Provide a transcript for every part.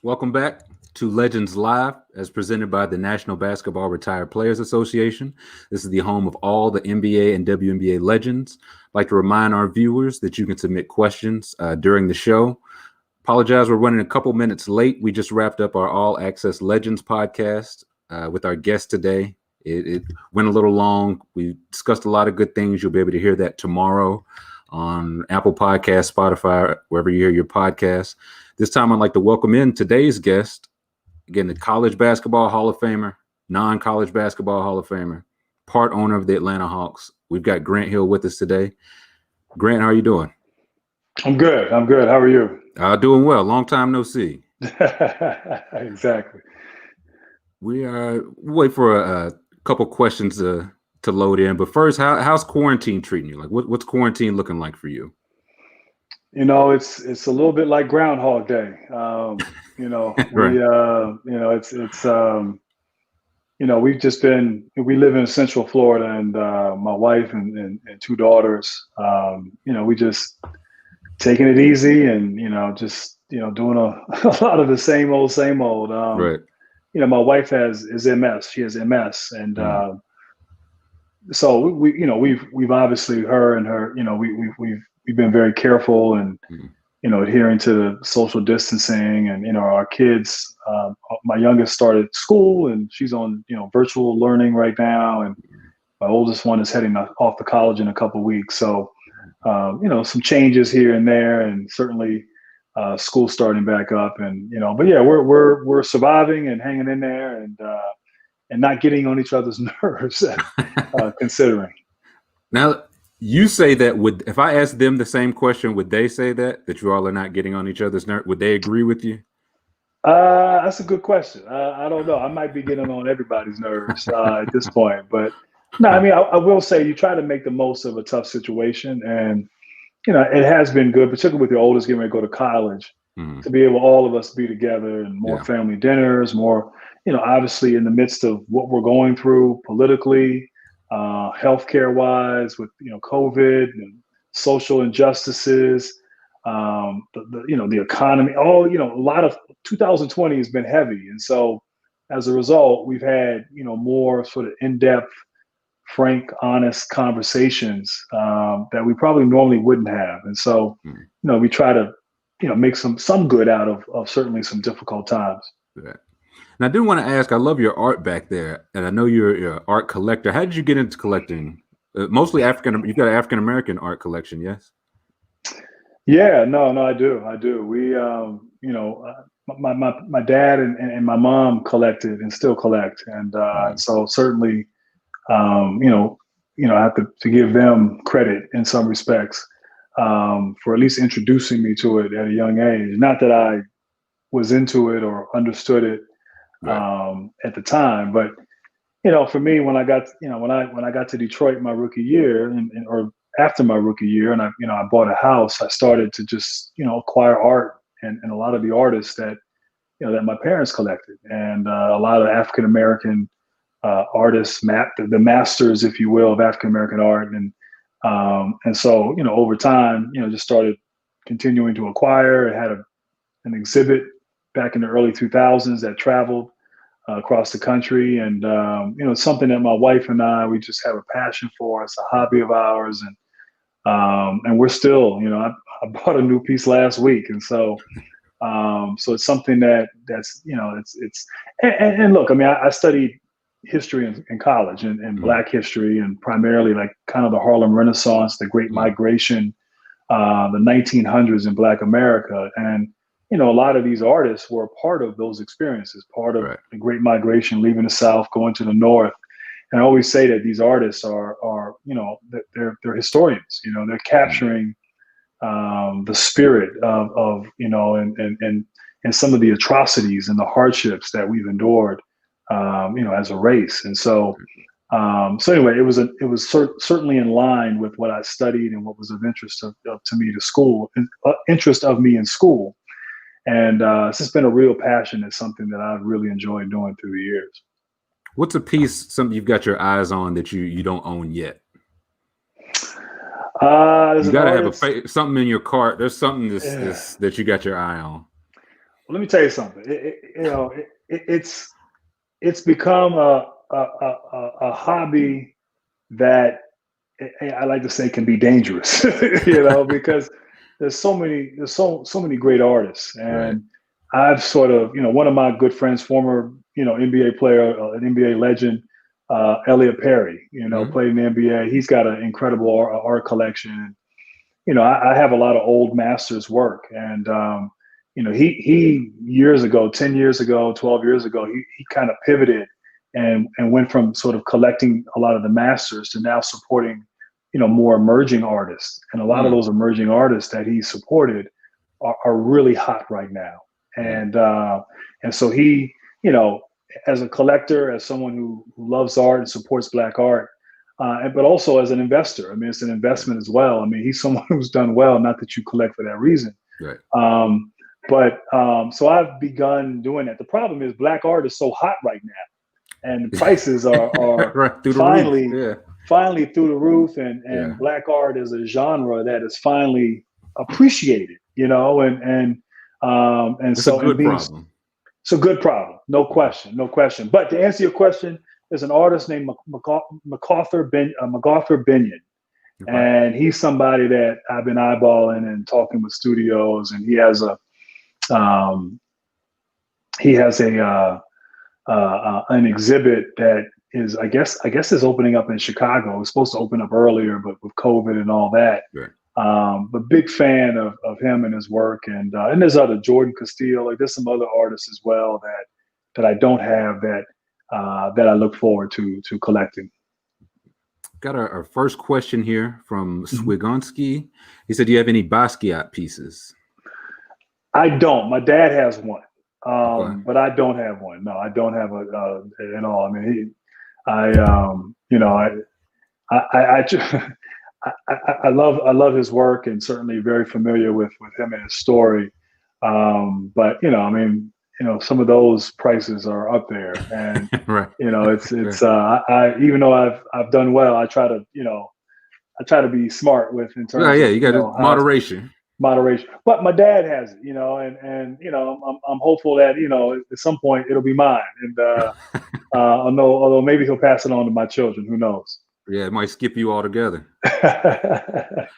Welcome back to Legends Live, as presented by the National Basketball Retired Players Association. This is the home of all the NBA and WNBA legends. I'd like to remind our viewers that you can submit questions during the show. Apologize, we're running a couple minutes late. We just wrapped up our All Access Legends podcast with our guest today. It went a little long. We discussed a lot of good things. You'll be able to hear that tomorrow on Apple Podcasts, Spotify, wherever you hear your podcasts. This time, I'd like to welcome in today's guest, again, the College Basketball Hall of Famer, non-college basketball Hall of Famer, part owner of the Atlanta Hawks. We've got Grant Hill with us today. Grant, how are you doing? I'm good. How are you? Doing well. Long time no see. Exactly. We wait for a couple questions to load in. But first, how's quarantine treating you? Like, what's quarantine looking like for you? You know, it's a little bit like Groundhog Day. Right. We've just been. We live in Central Florida, and my wife and two daughters. We just taking it easy, and doing a lot of the same old. Right. My wife is MS. She has MS, and so we've obviously her and her. We've been very careful and adhering to the social distancing, and our kids. My youngest started school, and she's on virtual learning right now, and my oldest one is heading off to college in a couple of weeks. So some changes here and there, and certainly school starting back up, and but yeah, we're surviving and hanging in there, and not getting on each other's nerves, considering. Now, you say that if I ask them the same question, would they say that you all are not getting on each other's nerves? Would they agree with you? That's a good question. I don't know. I might be getting on everybody's nerves at this point, but no, I mean, I will say you try to make the most of a tough situation, and it has been good, particularly with your oldest getting ready to go to college, to be able all of us to be together and more family dinners, more, obviously in the midst of what we're going through politically, healthcare wise, with COVID and social injustices, the economy, a lot of 2020 has been heavy, and so as a result, we've had more sort of in-depth, frank, honest conversations that we probably normally wouldn't have, and so we try to make some good out of certainly some difficult times. Right. And I do want to ask, I love your art back there, and I know you're an art collector. How did you get into collecting? Mostly African. You've got an African American art collection, yes? Yeah, no, I do. We, my dad and my mom collected and still collect, and so certainly, I have to give them credit in some respects for at least introducing me to it at a young age. Not that I was into it or understood it at the time, but for me, when I got to Detroit my rookie year, or after my rookie year, and I bought a house, I started to just acquire art and a lot of the artists that that my parents collected, and a lot of African American artists, the masters, if you will, of African American art, and so over time, just started continuing to acquire. I had an exhibit back in the early 2000s that traveled across the country, and it's something that my wife and we just have a passion for. It's a hobby of ours, and we're still, I bought a new piece last week, and so it's something that's and look, I mean, I studied history in college, and Black history, and primarily like kind of the Harlem Renaissance, the Great Migration, the 1900s in Black America, and a lot of these artists were a part of those experiences, part of the Great Migration, leaving the South, going to the North. And I always say that these artists are they're historians. They're capturing the spirit of and some of the atrocities and the hardships that we've endured, as a race. And so anyway, it was certainly in line with what I studied and what was of interest to me to school, interest of me in school. And it's just been a real passion. It's something that I've really enjoyed doing through the years. What's a piece, something you've got your eyes on that you don't own yet? You got to have something in your cart. There's something that you got your eye on. let me tell you something. It's become a hobby that I like to say can be dangerous, because there's so many great artists, Right. and I've sort of, one of my good friends, former, NBA player, an NBA legend, Elliot Perry, Mhm. played in the NBA. He's got an incredible art collection. I have a lot of old masters work, and he years ago, 10 years ago, 12 years ago, he kind of pivoted and went from sort of collecting a lot of the masters to now supporting, more emerging artists. And a lot of Mm. those emerging artists that he supported are really hot right now. Mm. And so he, as a collector, as someone who loves art and supports Black art, but also as an investor. I mean, it's an Right. investment as well. I mean, he's someone who's done well, not that you collect for that reason. Right. So I've begun doing that. The problem is Black art is so hot right now, and the prices are Right through the roof. finally Yeah. finally through the roof, and Yeah. Black art is a genre that is finally appreciated, and It's a so and good being problem. it's a good problem, no question, no question. But to answer your question, there's an artist named MacArthur Binion, Okay. and he's somebody that I've been eyeballing and talking with studios, and um, he has an exhibit that is, I guess is opening up in Chicago. It was supposed to open up earlier, but with COVID and all that. Right. But big fan of him and his work, and there's other Jordan Castillo. Like there's some other artists as well that I don't have that I look forward to collecting. Got our first question here from Mhm. Swigansky. He said, "Do you have any Basquiat pieces?" I don't. My dad has one, Okay. but I don't have one. No, I don't have at all. I mean, I, I love his work, and certainly very familiar with him and his story. But I mean, some of those prices are up there, and Right. it's I even though I've done well, I try to be smart with in Yeah. terms Yeah. of You got it. how I spend Moderation. moderation. But my dad has it, and I'm hopeful that at some point it'll be mine, and although maybe he'll pass it on to my children. Who knows? Yeah. It might skip you altogether. Let's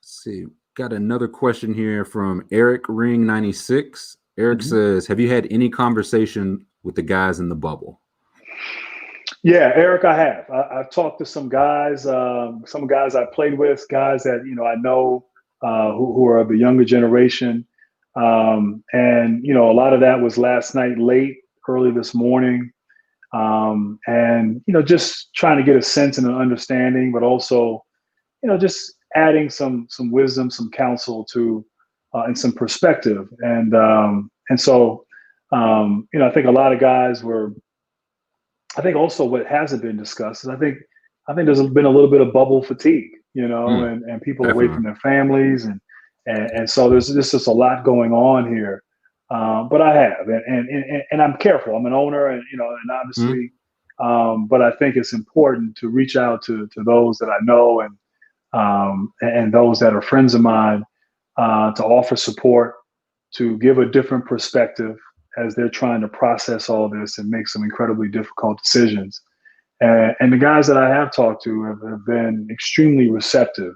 see. Got another question here from Eric Ring 96. Eric Mhm. says, "Have you had any conversation with the guys in the bubble?" Yeah, Eric, I have. I've talked to some guys I played with, guys that I know who are of the younger generation, and a lot of that was last night, late, early this morning, and just trying to get a sense and an understanding, but also just adding some wisdom, some counsel to, and some perspective, and so I think a lot of guys were. I think also what hasn't been discussed is I think there's been a little bit of bubble fatigue, Mm, and people away definitely. from their families, and so there's just a lot going on here. But I have, and I'm careful. I'm an owner, and Mm, obviously, but I think it's important to reach out to those that I know, and those that are friends of mine, to offer support, to give a different perspective as they're trying to process all this and make some incredibly difficult decisions. And the guys that I have talked to have been extremely receptive,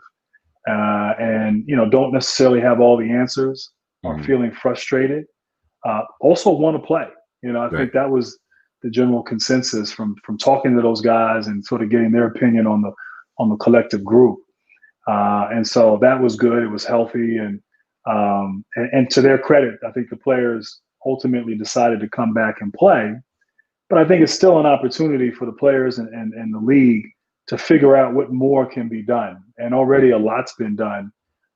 and don't necessarily have all the answers, are mm, feeling frustrated, also want to play. I right. think that was the general consensus from talking to those guys and sort of getting their opinion on the collective group. And so that was good. It was healthy, and to their credit, I think the players ultimately decided to come back and play. But I think it's still an opportunity for the players and the league to figure out what more can be done. And already a lot's been done.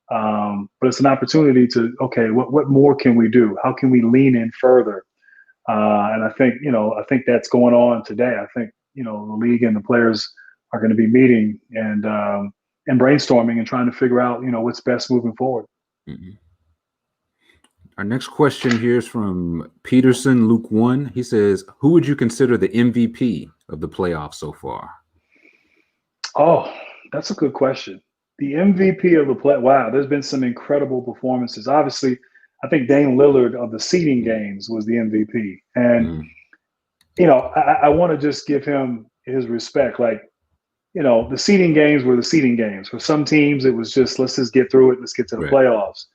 But it's an opportunity to, okay, what more can we do? How can we lean in further? And I think that's going on today. I think the league and the players are going to be meeting and brainstorming and trying to figure out what's best moving forward. Mm. Our next question here is from Peterson Luke 1. He says, "Who would you consider the MVP of the playoffs so far?" Oh, that's a good question. The MVP of the play. Wow, there's been some incredible performances. Obviously, I think Dame Lillard of the seeding games was the MVP. And, Mm-hmm. I want to just give him his respect. Like, the seeding games were the seeding games. For some teams, it was just, let's just get through it. Let's get to the Right. playoffs.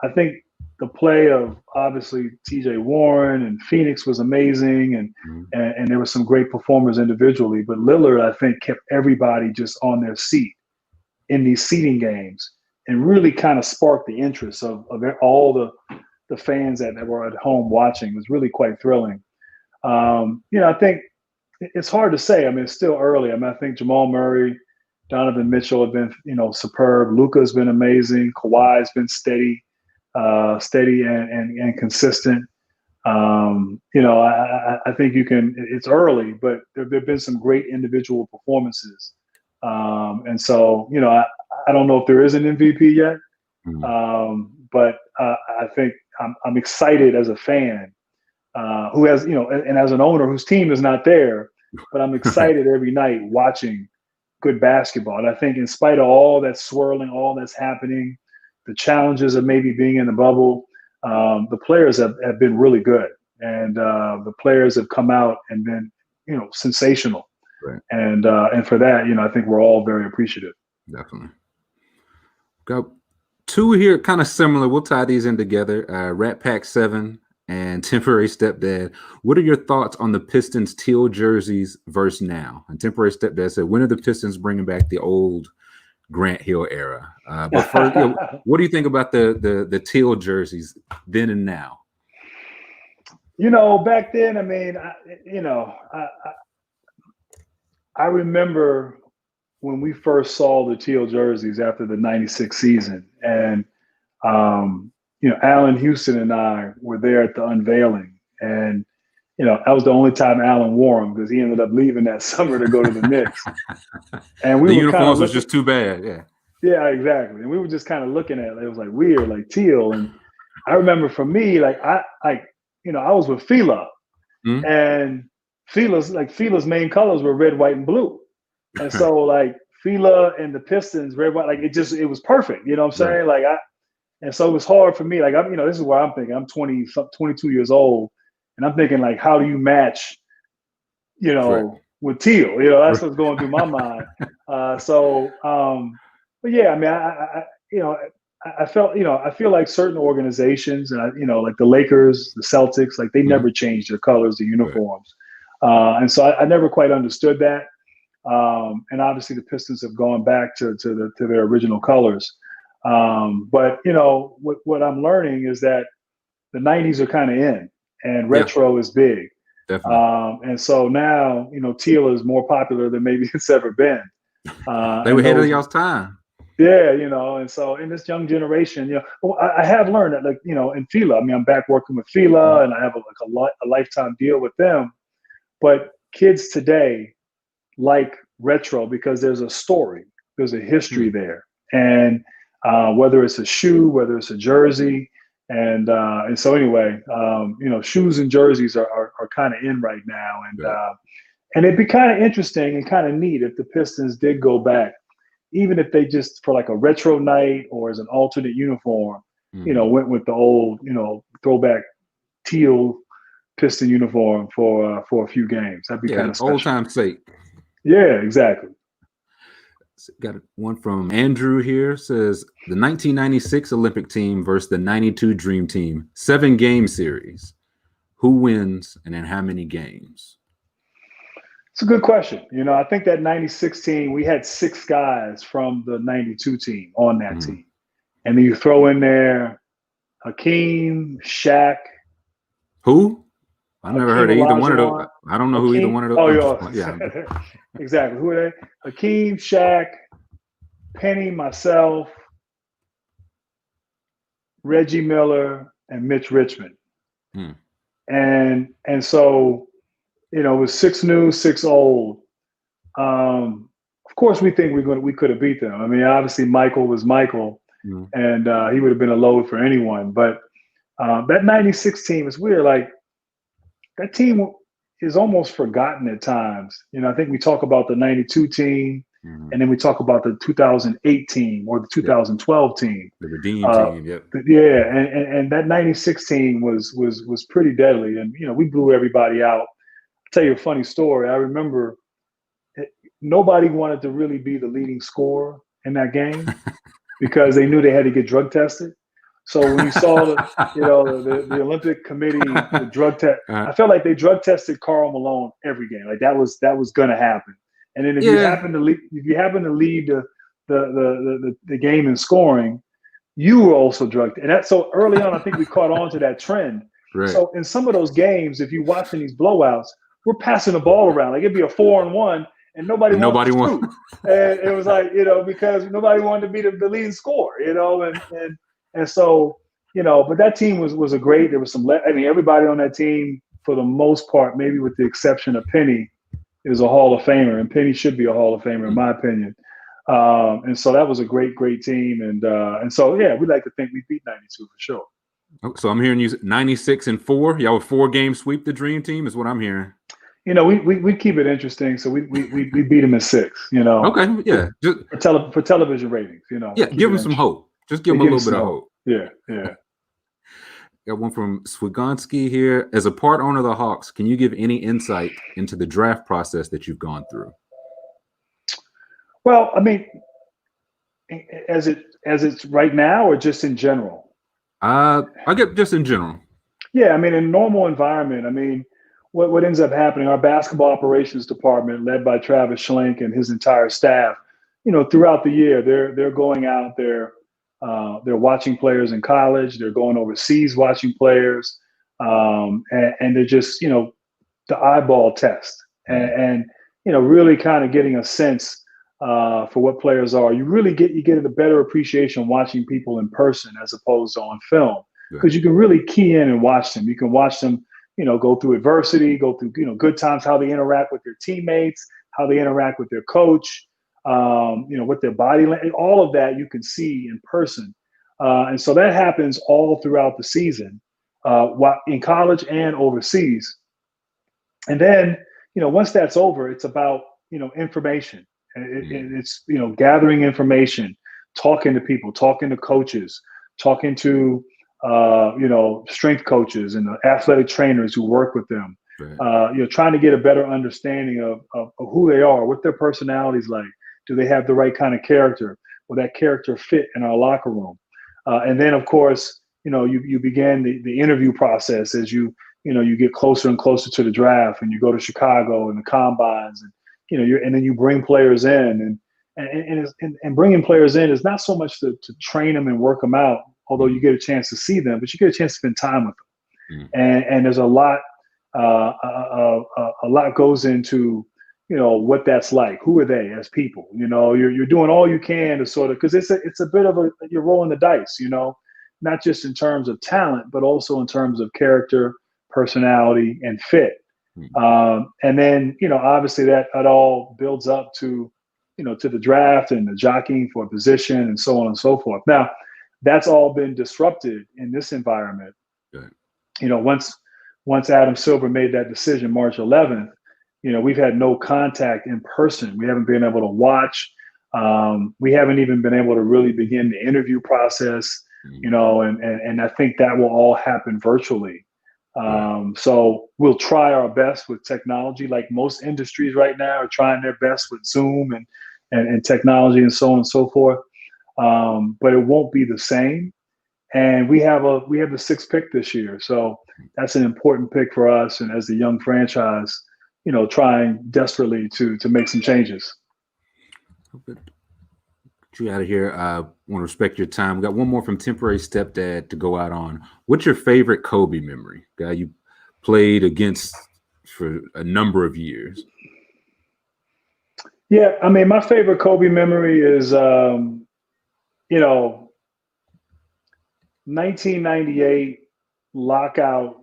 I think the play of obviously TJ Warren and Phoenix was amazing. And there were some great performers individually. But Lillard, I think, kept everybody just on their seat in these seeding games and really kind of sparked the interest of all the fans that were at home watching. It was really quite thrilling. I think it's hard to say. I mean, it's still early. I mean, I think Jamal Murray, Donovan Mitchell have been, superb. Luka's been amazing. Kawhi's been steady and consistent. I think it's early, but there've been some great individual performances. And so, I don't know if there is an MVP yet, but I think I'm excited as a fan. Who has, and as an owner whose team is not there, but I'm excited every night watching good basketball. And I think in spite of all that swirling, all that's happening, the challenges of maybe being in the bubble, the players have been really good. And the players have come out and been, sensational. Right. And for that, I think we're all very appreciative. Definitely. Got two here kind of similar. We'll tie these in together. Rat Pack 7 and Temporary Stepdad. What are your thoughts on the Pistons teal jerseys versus now? And Temporary Stepdad said, when are the Pistons bringing back the old Grant Hill era? But first, what do you think about the teal jerseys then and now? Back then, I mean, I remember when we first saw the teal jerseys after the 96 season. And, Allen Houston and I were there at the unveiling. And, that was the only time Allen wore them because he ended up leaving that summer to go to the Knicks. And the uniforms was just too bad. Yeah. Yeah, exactly. And we were just kind of looking at it. It was like weird, like teal. And I remember for me, like I was with Fila, and Fila's main colors were red, white, and blue. And so like Fila and the Pistons, red, white, like it was perfect. You know what I'm saying? Right. And so it was hard for me. Like this is where I'm thinking. I'm 22 years old, and I'm thinking like, how do you match, with teal? That's what's going through my mind. But yeah, I mean, I feel like certain organizations, and like the Lakers, the Celtics, like they never changed their colors, the uniforms, and so I never quite understood that. And obviously, the Pistons have gone back to their original colors. But what I'm learning is that the 90s are kind of in, and retro is big. Definitely. And so now, teal is more popular than maybe it's ever been. They were ahead of y'all's time. Yeah, and so in this young generation, I have learned that, like, in Fila, I mean, I'm back working with Fila, and I have a lifetime deal with them. But kids today like retro because there's a story, there's a history there, and whether it's a shoe, whether it's a jersey, and so anyway, shoes and jerseys are kind of in right now, and it'd be kind of interesting and kind of neat if the Pistons did go back. Even if they just for like a retro night or as an alternate uniform, went with the old, throwback teal Piston uniform for a few games. That'd be kind of special. Old time sake. Yeah, exactly. Got one from Andrew here. Says the 1996 Olympic team versus the 92 Dream Team, 7-game series. Who wins and in how many games? It's a good question. I think that 96 team, we had 6 guys from the 92 team on that team. And then you throw in there Hakeem, Shaq. Who? I never heard of either one of those. I don't know who either one of those. Oh, yeah. Exactly. Who are they? Hakeem, Shaq, Penny, myself, Reggie Miller, and Mitch Richmond. And so, it was 6 new, 6 old. Of course, we think we could have beat them. I mean, obviously, Michael was Michael, and he would have been a load for anyone. But that 96 team is weird. Like, that team is almost forgotten at times. I think we talk about the 92 team, And then we talk about the 2008 team or the 2012 team. The Redeem team, yep. Yeah, and that 96 team was pretty deadly. And, we blew everybody out. I'll tell you a funny story. I remember nobody wanted to really be the leading scorer in that game because they knew they had to get drug tested. So when you saw the Olympic Committee, the drug test, I felt like they drug tested Karl Malone every game. Like that was going to happen. And then if you happen to lead the game in scoring, you were also drugged. And so early on, I think we caught on to that trend. Right. So in some of those games, if you're watching these blowouts, we're passing the ball around. Like it'd be a 4-on-1. And nobody wanted to shoot. And it was like, because nobody wanted to be the leading scorer, and so, but that team was a great, there was everybody on that team for the most part, maybe with the exception of Penny, is a Hall of Famer, and Penny should be a Hall of Famer in my opinion. And so that was a great team. And so, we like to think we beat 92 for sure. So I'm hearing you 96-4. Y'all would 4-game sweep the Dream Team is what I'm hearing. We keep it interesting, so we beat them in 6. Okay, yeah, for television ratings, Yeah, give them some hope. Just give them a little bit of hope. Yeah. Got one from Swigansky here. As a part owner of the Hawks, can you give any insight into the draft process that you've gone through? Well, I mean, as it's right now, or just in general? I get just in general. Yeah, I mean, in a normal environment, I mean, what ends up happening, our basketball operations department, led by Travis Schlenk and his entire staff, throughout the year, they're going out there, they're watching players in college, they're going overseas watching players, and they're just, the eyeball test and really kind of getting a sense for what players are. You get a better appreciation watching people in person as opposed to on film, because you can really key in and watch them. You can watch them, go through adversity, go through, good times, how they interact with their teammates, how they interact with their coach, with their body language, all of that you can see in person. And so that happens all throughout the season, in college and overseas. And then, once that's over, it's about, information. It's, gathering information, talking to people, talking to coaches, talking to, strength coaches and the athletic trainers who work with them, right. Trying to get a better understanding of who they are, what their personality's like. Do they have the right kind of character? Will that character fit in our locker room? And then, of course, you begin the interview process as you get closer and closer to the draft, and you go to Chicago and the combines, and and then you bring players in, and bringing players in is not so much to train them and work them out, although you get a chance to see them, but you get a chance to spend time with them. And there's a lot goes into what that's like. Who are they as people? You're doing all you can to sort of, because it's a bit of you're rolling the dice, not just in terms of talent, but also in terms of character, personality, and fit. And then obviously that all builds up to to the draft and the jockeying for a position and so on and so forth. Now, that's all been disrupted in this environment. Right. Once Adam Silver made that decision March 11th, we've had no contact in person. We haven't been able to watch. We haven't even been able to really begin the interview process, and I think that will all happen virtually. So we'll try our best with technology, like most industries right now are trying their best with Zoom and technology and so on and so forth. But it won't be the same. And we have the 6th pick this year. So that's an important pick for us. And as the young franchise, trying desperately to make some changes. Get you out of here. I want to respect your time. We got one more from Temporary Stepdad to go out on. What's your favorite Kobe memory? Guy you played against for a number of years. Yeah, I mean, my favorite Kobe memory is, 1998 lockout.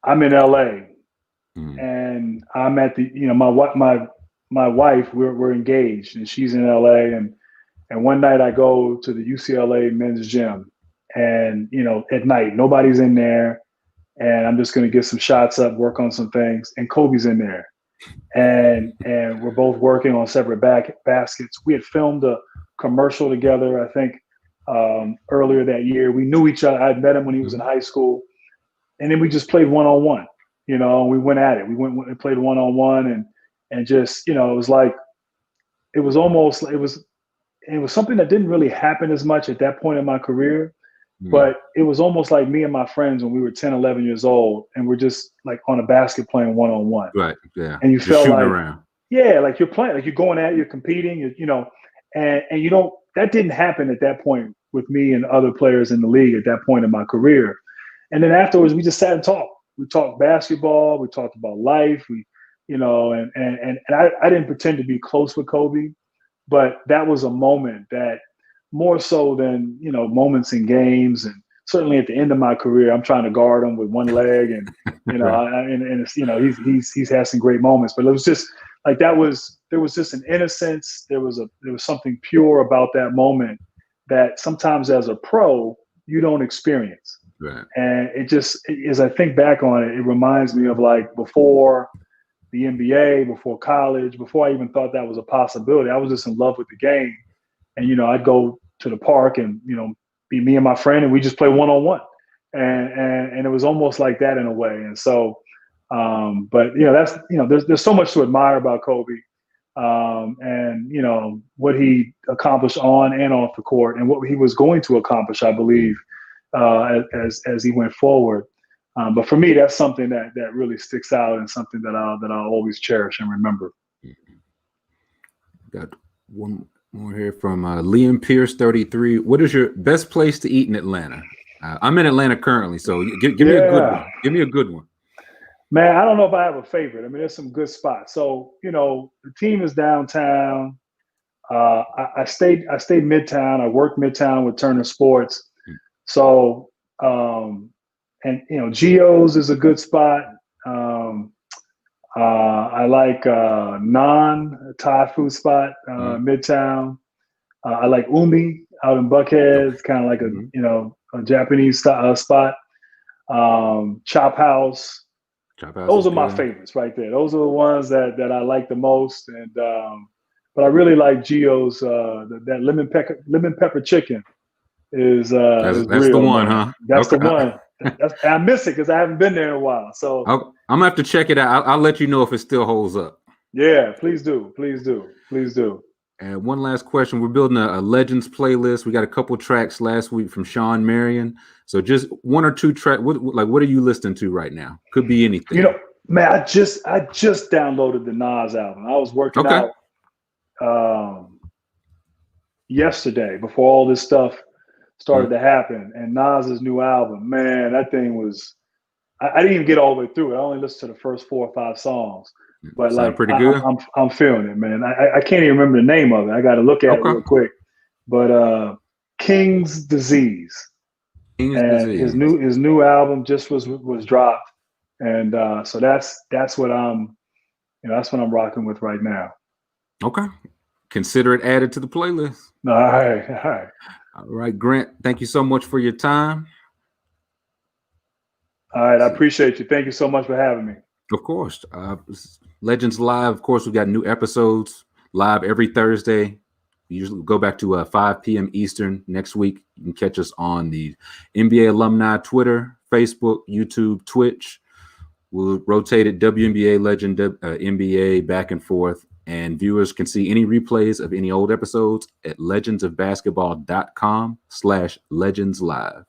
I'm in LA, and I'm at the, my wife, we're engaged, and she's in LA, and one night I go to the UCLA men's gym, and at night nobody's in there, and I'm just going to get some shots up, work on some things, and Kobe's in there, and we're both working on separate baskets. We had filmed a commercial together, I think, earlier that year. We knew each other. I had met him when he was in high school, and then we just played one-on-one. You know, we went at it. We went and played one-on-one, and just, you know, it was like, it was something that didn't really happen as much at that point in my career. But it was almost like me and my friends when we were 10, 11 years old, and we're just like on a basket playing one-on-one. Right. Yeah. And you Just felt shooting like, around. yeah, like you're playing, like you're going at it, you're competing, you know, and you don't, that didn't happen at that point with me and other players in the league at that point in my career. And then afterwards, we just sat and talked. We talked basketball. We talked about life. We, you know, and I didn't pretend to be close with Kobe, but that was a moment that, more so than, you know, moments in games, and certainly at the end of my career, I'm trying to guard him with one leg, and you know, Right. and it's, you know, he's had some great moments, but it was just like there was just an innocence, there was something pure about that moment that sometimes as a pro you don't experience. Right. And it just, as I think back on it, it reminds me of like before the NBA, before college, before I even thought that was a possibility. I was just in love with the game. And, you know, I'd go to the park and, you know, be me and my friend, and we just play one-on-one. And it was almost like that in a way. And so, but, you know, that's, you know, there's so much to admire about Kobe, and, you know, what he accomplished on and off the court, and what he was going to accomplish, I believe, as he went forward. But for me, that's something that really sticks out, and something that I'll always cherish and remember. Got one more here from Liam Pierce 33. What is your best place to eat in Atlanta? I'm in Atlanta currently, so give me a good one. Give me a good one. Man, I don't know if I have a favorite. I mean, there's some good spots. So, you know, the team is downtown. I stayed Midtown. I worked Midtown with Turner Sports. So, and, you know, Gio's is a good spot. I like Naan, Thai food spot, Midtown. I like Umi out in Buckhead. It's kind of like you know, a Japanese spot. Chop House. Those are my favorites right there. Those are the ones that I like the most. And but I really like Gio's. That lemon pepper chicken is that's real, the one, man. huh? That's the one. I miss it because I haven't been there in a while. So I'm gonna have to check it out. I'll let you know if it still holds up. Yeah, please do. Please do. Please do. And one last question. We're building a Legends playlist. We got a couple tracks last week from Sean Marion. So just one or two tracks. What are you listening to right now? Could be anything. You know, man, I just downloaded the Nas album. I was working out yesterday before all this stuff started to happen. And Nas's new album, man, that thing was, I didn't even get all the way through it. I only listened to the first 4 or 5 songs. But Sound pretty good. I'm feeling it, man. I can't even remember the name of it. I got to look at it real quick. But King's Disease. His new album just was dropped, and so that's what I'm rocking with right now. Okay, consider it added to the playlist. All right. All right, Grant. Thank you so much for your time. All right, I appreciate you. Thank you so much for having me. Of course. Legends Live, of course, we've got new episodes live every Thursday. We usually go back to 5 p.m. Eastern next week. You can catch us on the NBA Alumni Twitter, Facebook, YouTube, Twitch. We'll rotate it, WNBA Legend, NBA, back and forth. And viewers can see any replays of any old episodes at legendsofbasketball.com/legendslive.